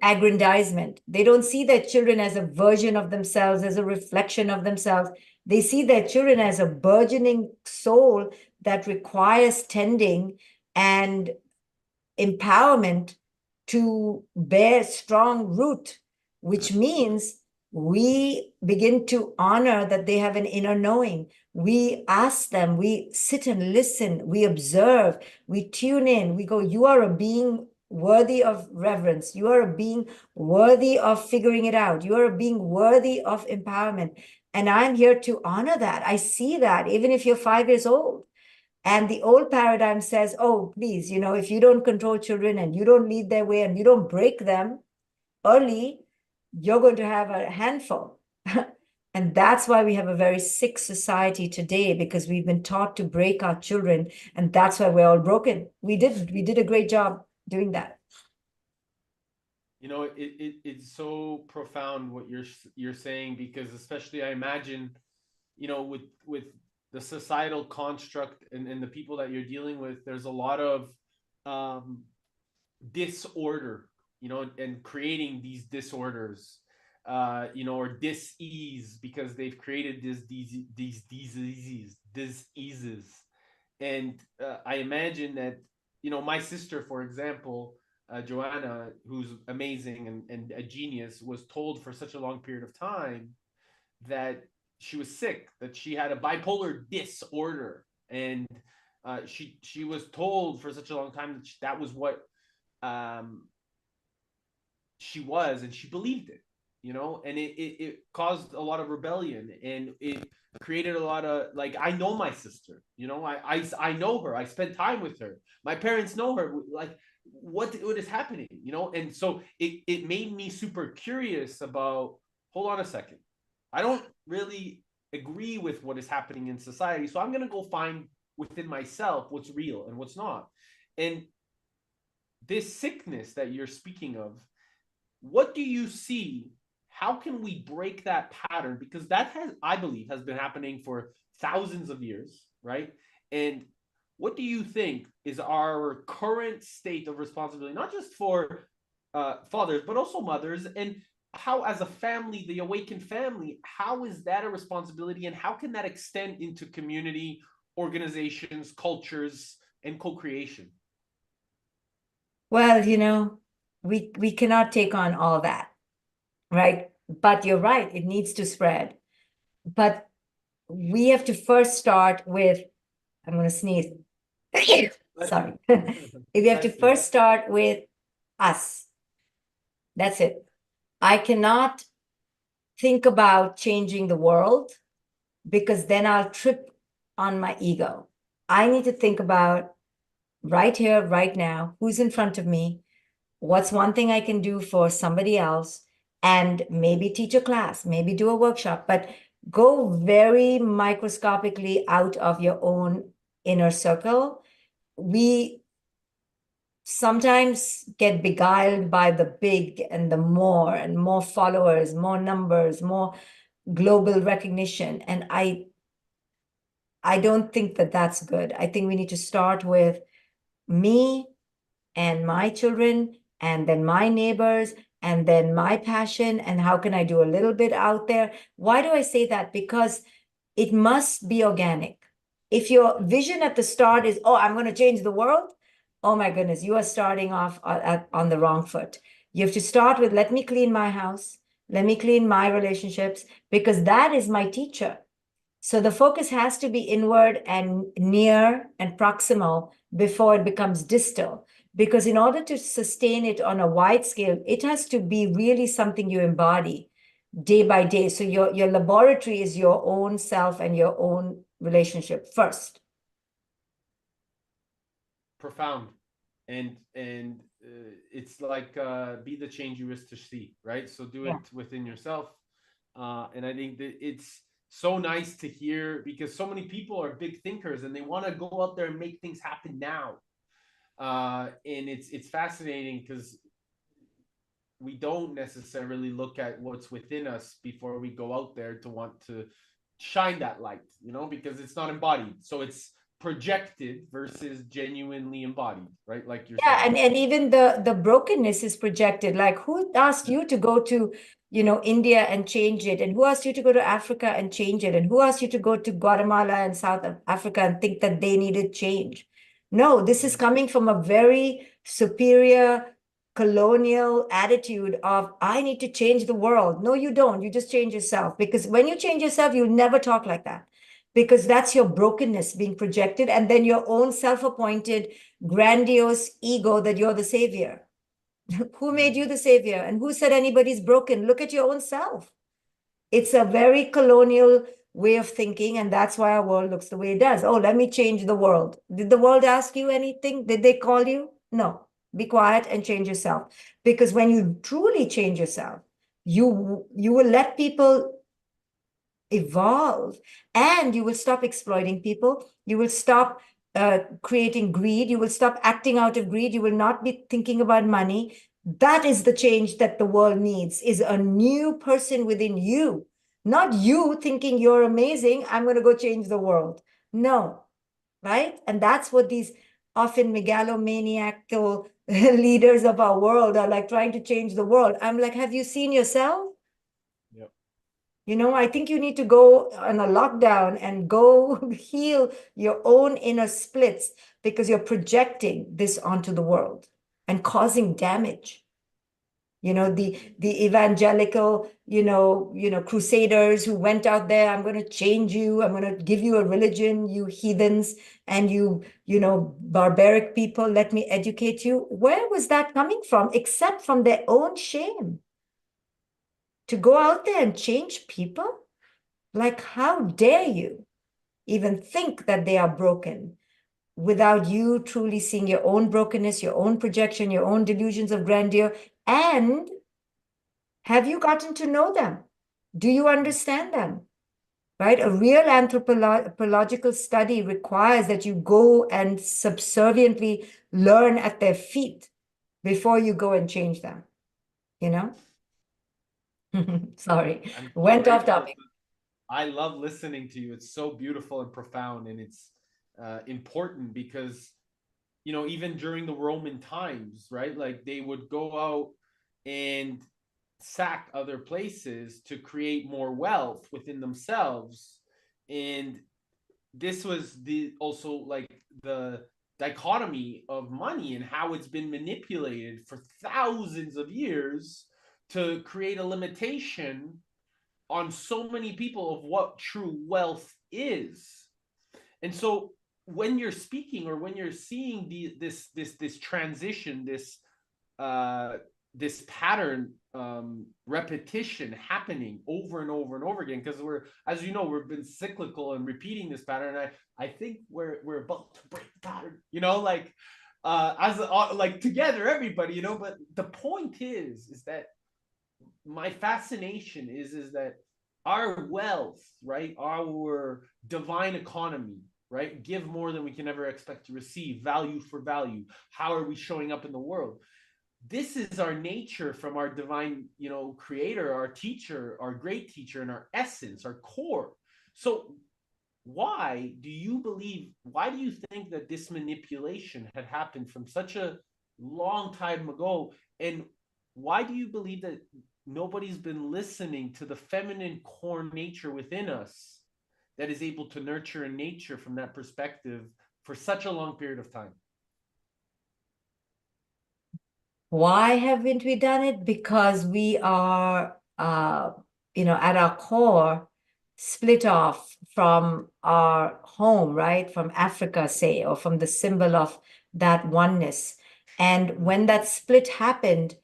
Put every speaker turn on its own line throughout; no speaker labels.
aggrandizement. They don't see their children as a version of themselves, as a reflection of themselves. They see their children as a burgeoning soul that requires tending and empowerment to bear strong root, which means we begin to honor that they have an inner knowing. We ask them, we sit and listen, we observe, we tune in, we go, you are a being worthy of reverence. You are a being worthy of figuring it out. You are a being worthy of empowerment. And I'm here to honor that. I see that even if you're 5 years old. And the old paradigm says, oh, please, if you don't control children and you don't lead their way and you don't break them early, you're going to have a handful. And that's why we have a very sick society today, because we've been taught to break our children. And that's why we're all broken. We did a great job doing that.
It's so profound what you're saying, because especially I imagine, with the societal construct and the people that you're dealing with, there's a lot of um, disorder, and creating these disorders, or dis-ease, because they've created these diseases. And I imagine that, my sister, for example, Joanna, who's amazing and a genius, was told for such a long period of time that she was sick, that she had a bipolar disorder, and she was told for such a long time that that was what um, she was, and she believed it, and it caused a lot of rebellion, and it created a lot of, like, I know my sister, I know her, I spent time with her, my parents know her, like, what is happening, and so it made me super curious about, hold on a second, I don't really agree with what is happening in society, so I'm going to go find within myself what's real and what's not. And this sickness that you're speaking of, what do you see? How can we break that pattern? Because that I believe, has been happening for thousands of years, right? And what do you think is our current state of responsibility, not just for fathers, but also mothers? And how, as a family, the awakened family, how is that a responsibility? And how can that extend into community, organizations, cultures, and co creation?
Well, we cannot take on all that, right? But you're right, it needs to spread. But we have to first start with, I'm going to sneeze. Sorry. We have to first start with us. That's it. I cannot think about changing the world, because then I'll trip on my ego. I need to think about right here, right now, who's in front of me, what's one thing I can do for somebody else, and maybe teach a class, maybe do a workshop, but go very microscopically out of your own inner circle. We sometimes get beguiled by the big and the more and more followers, more numbers, more global recognition. And I don't think that that's good. I think we need to start with me and my children, and then my neighbors, and then my passion, and how can I do a little bit out there? Why do I say that? Because it must be organic. If your vision at the start is, oh, I'm going to change the world, oh my goodness, you are starting off on the wrong foot. You have to start with, let me clean my house, let me clean my relationships, because that is my teacher. So the focus has to be inward and near and proximal before it becomes distal. Because in order to sustain it on a wide scale, it has to be really something you embody day by day. So your laboratory is your own self and your own relationship first.
Profound. And it's like, be the change you wish to see, right? So do
Yeah.
it within yourself. And I think that it's so nice to hear, because so many people are big thinkers and they want to go out there and make things happen now. And it's fascinating, because we don't necessarily look at what's within us before we go out there to want to shine that light, because it's not embodied. So it's projected versus genuinely embodied, right? Like you're
Yeah,
saying.
and even the brokenness is projected. Like, who asked you to go to, India and change it? And who asked you to go to Africa and change it? And who asked you to go to Guatemala and South Africa and think that they needed change? No, this is coming from a very superior colonial attitude of, I need to change the world. No, you don't. You just change yourself. Because when you change yourself, you'll never talk like that. Because that's your brokenness being projected, and then your own self-appointed grandiose ego that you're the savior. Who made you the savior? And who said anybody's broken? Look at your own self. It's a very colonial way of thinking, and that's why our world looks the way it does. Oh, let me change the world. Did the world ask you anything? Did they call you? No. Be quiet and change yourself. Because when you truly change yourself, you will let people evolve, and you will stop exploiting people. You will stop creating greed. You will stop acting out of greed. You will not be thinking about money. That is the change that the world needs, is a new person within you, not you thinking you're amazing, I'm going to go change the world. No, right? And that's what these often megalomaniacal leaders of our world are like, trying to change the world. I'm like, have you seen yourself?
Yep.
I think you need to go on a lockdown and go heal your own inner splits, because you're projecting this onto the world and causing damage. The evangelical, crusaders who went out there, I'm going to change you, I'm going to give you a religion, you heathens, and barbaric people, let me educate you. Where was that coming from, except from their own shame? To go out there and change people? Like, how dare you even think that they are broken without you truly seeing your own brokenness, your own projection, your own delusions of grandeur? And have you gotten to know them? Do you understand them? Right? A real anthropological study requires that you go and subserviently learn at their feet before you go and change them, you know? Sorry,
I'm so
went off
grateful.
topic.
I love listening to you. It's so beautiful and profound, and it's important because even during the Roman times, right? Like they would go out and sack other places to create more wealth within themselves, and this was the also like the dichotomy of money and how it's been manipulated for thousands of years to create a limitation on so many people of what true wealth is. And so when you're speaking or when you're seeing this transition, uh, this pattern repetition happening over and over and over again, because we're, as you know, we've been cyclical and repeating this pattern. I think we're about to break the pattern, like as like together, everybody, But the point is that my fascination is that our wealth, right, our divine economy, right, give more than we can ever expect to receive, value for value. How are we showing up in the world? This is our nature from our divine, creator, our teacher, our great teacher, and our essence, our core. So why do you think that this manipulation had happened from such a long time ago? And why do you believe that nobody's been listening to the feminine core nature within us that is able to nurture in nature from that perspective for such a long period of time?
Why haven't we done it? Because we are, at our core, split off from our home, right? From Africa, say, or from the symbol of that oneness. And when that split happened,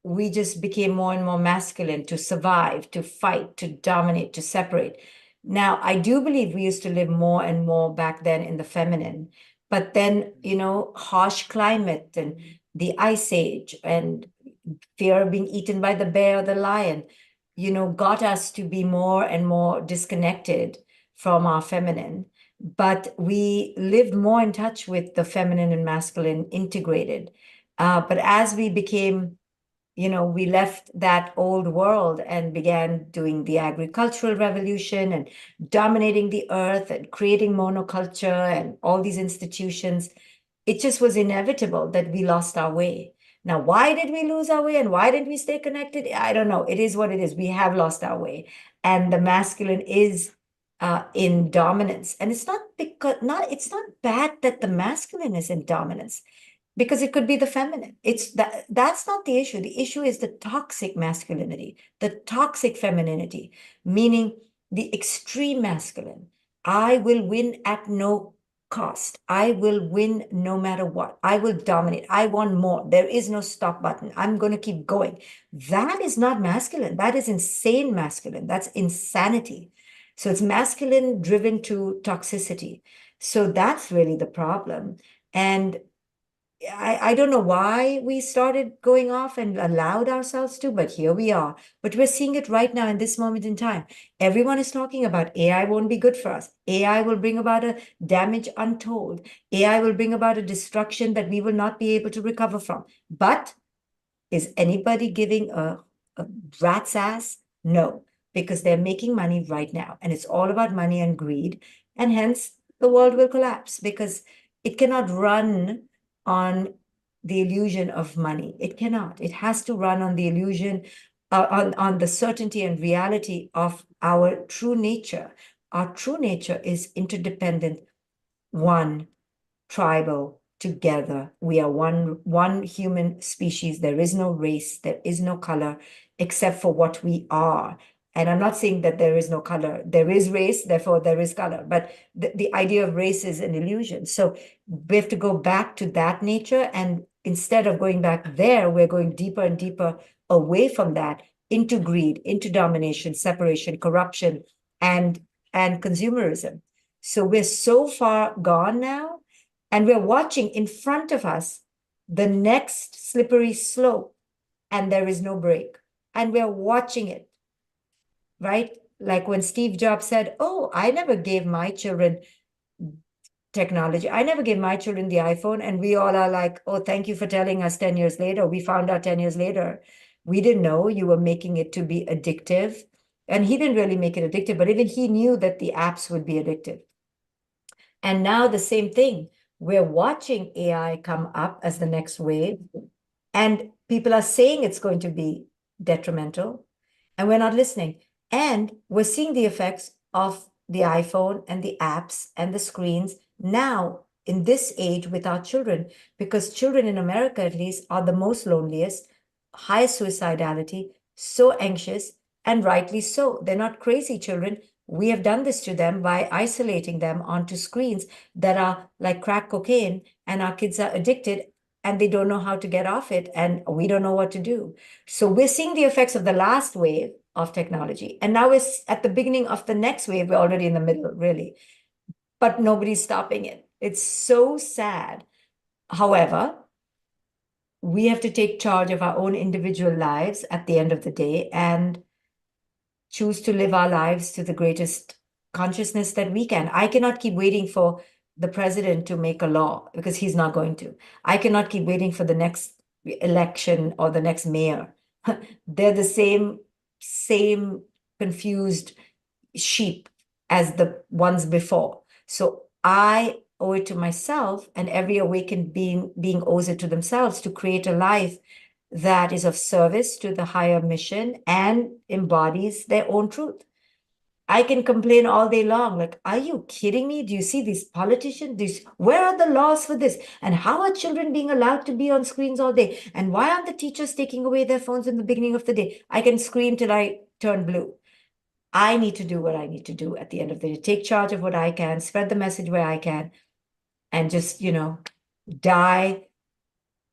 we just became more and more masculine to survive, to fight, to dominate, to separate. Now, I do believe we used to live more and more back then in the feminine, but then, harsh climate and the ice age and fear of being eaten by the bear or the lion, got us to be more and more disconnected from our feminine. But we lived more in touch with the feminine and masculine integrated. But as we became we left that old world and began doing the agricultural revolution and dominating the earth and creating monoculture and all these institutions, it just was inevitable that we lost our way. Now, why did we lose our way and why didn't we stay connected? I don't know. It is what it is. We have lost our way. And the masculine is in dominance. And it's not bad that the masculine is in dominance, because it could be the feminine. That's not the issue. The issue is the toxic masculinity, the toxic femininity, meaning the extreme masculine. I will win at no cost. I will win no matter what. I will dominate. I want more. There is no stop button. I'm going to keep going. That is not masculine. That is insane masculine. That's insanity. So it's masculine driven to toxicity. So that's really the problem. And I don't know why we started going off and allowed ourselves to, but here we are. But we're seeing it right now in this moment in time. Everyone is talking about AI won't be good for us. AI will bring about a damage untold. AI will bring about a destruction that we will not be able to recover from. But is anybody giving a rat's ass? No, because they're making money right now. And it's all about money and greed. And hence the world will collapse because it cannot run on the illusion of money. It cannot. It has to run on the illusion, on the certainty and reality of our true nature. Our true nature is interdependent, one, tribal, together. We are one human species. There is no race, there is no color, except for what we are. And I'm not saying that there is no color. There is race, therefore there is color. But the idea of race is an illusion. So we have to go back to that nature. And instead of going back there, we're going deeper and deeper away from that into greed, into domination, separation, corruption, and consumerism. So we're so far gone now, and we're watching in front of us the next slippery slope, and there is no break. And we're watching it, right? Like when Steve Jobs said, "Oh, I never gave my children technology. I never gave my children the iPhone." And we all are like, "Oh, thank you for telling us 10 years later." We found out 10 years later. We didn't know you were making it to be addictive. And he didn't really make it addictive, but even he knew that the apps would be addictive. And now the same thing. We're watching AI come up as the next wave, and people are saying it's going to be detrimental, and we're not listening. And we're seeing the effects of the iPhone and the apps and the screens now in this age with our children, because children in America, at least, are the most loneliest, highest suicidality, so anxious, and rightly so. They're not crazy children. We have done this to them by isolating them onto screens that are like crack cocaine, and our kids are addicted and they don't know how to get off it, and we don't know what to do. So we're seeing the effects of the last wave of technology, and now we're at the beginning of the next wave. We're already in the middle, really, but nobody's stopping it. It's so sad. However, we have to take charge of our own individual lives at the end of the day and choose to live our lives to the greatest consciousness that we can. I cannot keep waiting for the president to make a law, because he's not going to. I cannot keep waiting for the next election or the next mayor. They're the same confused sheep as the ones before. So I owe it to myself, and every awakened being owes it to themselves, to create a life that is of service to the higher mission and embodies their own truth. I can complain all day long, like, are you kidding me? Do you see these politicians? Where are the laws for this? And how are children being allowed to be on screens all day? And why aren't the teachers taking away their phones in the beginning of the day? I can scream till I turn blue. I need to do what I need to do at the end of the day, take charge of what I can, spread the message where I can, and just, die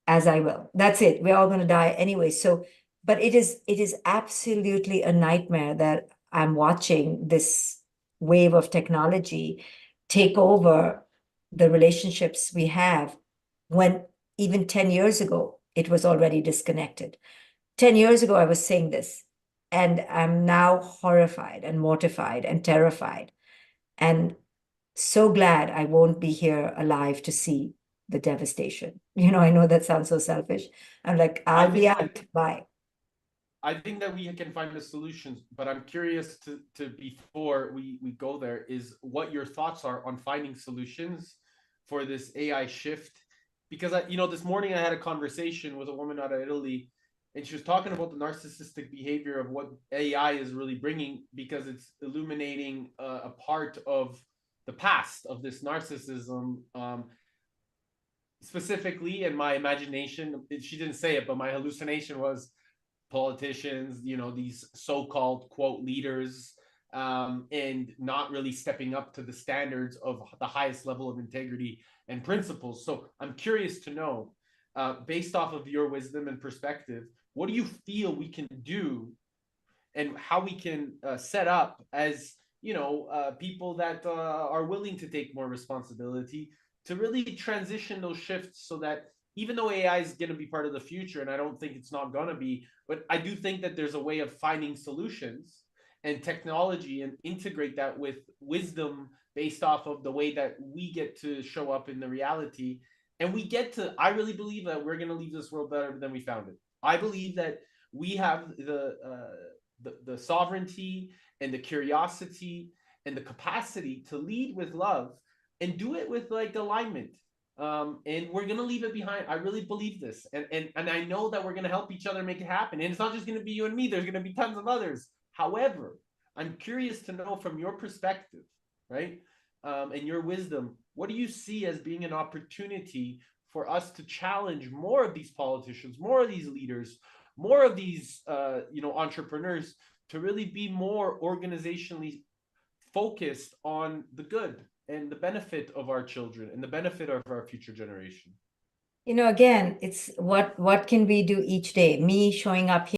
as I will. That's it. We're all going to die anyway. So, but it is absolutely a nightmare that I'm watching this wave of technology take over the relationships we have, when even 10 years ago, it was already disconnected. 10 years ago, I was saying this, and I'm now horrified and mortified and terrified, and so glad I won't be here alive to see the devastation. I know that sounds so selfish. I'm like,
I
I'll be
think
out. Bye.
I think that we can find the solutions, but I'm curious to before we go there is what your thoughts are on finding solutions for this AI shift. Because this morning I had a conversation with a woman out of Italy, and she was talking about the narcissistic behavior of what AI is really bringing, because it's illuminating a part of the past of this narcissism. Specifically, in my imagination, she didn't say it, but my hallucination was politicians, these so-called quote leaders, and not really stepping up to the standards of the highest level of integrity and principles. So I'm curious to know, based off of your wisdom and perspective, what do you feel we can do, and how we can set up as people that are willing to take more responsibility to really transition those shifts, so that even though AI is going to be part of the future, and I don't think it's not going to be, but I do think that there's a way of finding solutions and technology and integrate that with wisdom based off of the way that we get to show up in the reality. And I really believe that we're going to leave this world better than we found it. I believe that we have the sovereignty and the curiosity and the capacity to lead with love and do it with like alignment. And we're gonna leave it behind. I really believe this, and I know that we're gonna help each other make it happen. And it's not just gonna be you and me. There's gonna be tons of others. However, I'm curious to know from your perspective, right, and your wisdom, what do you see as being an opportunity for us to challenge more of these politicians, more of these leaders, more of these entrepreneurs, to really be more organizationally focused on the good and the benefit of our children and the benefit of our future generation?
Again, it's what can we do each day? Me showing up here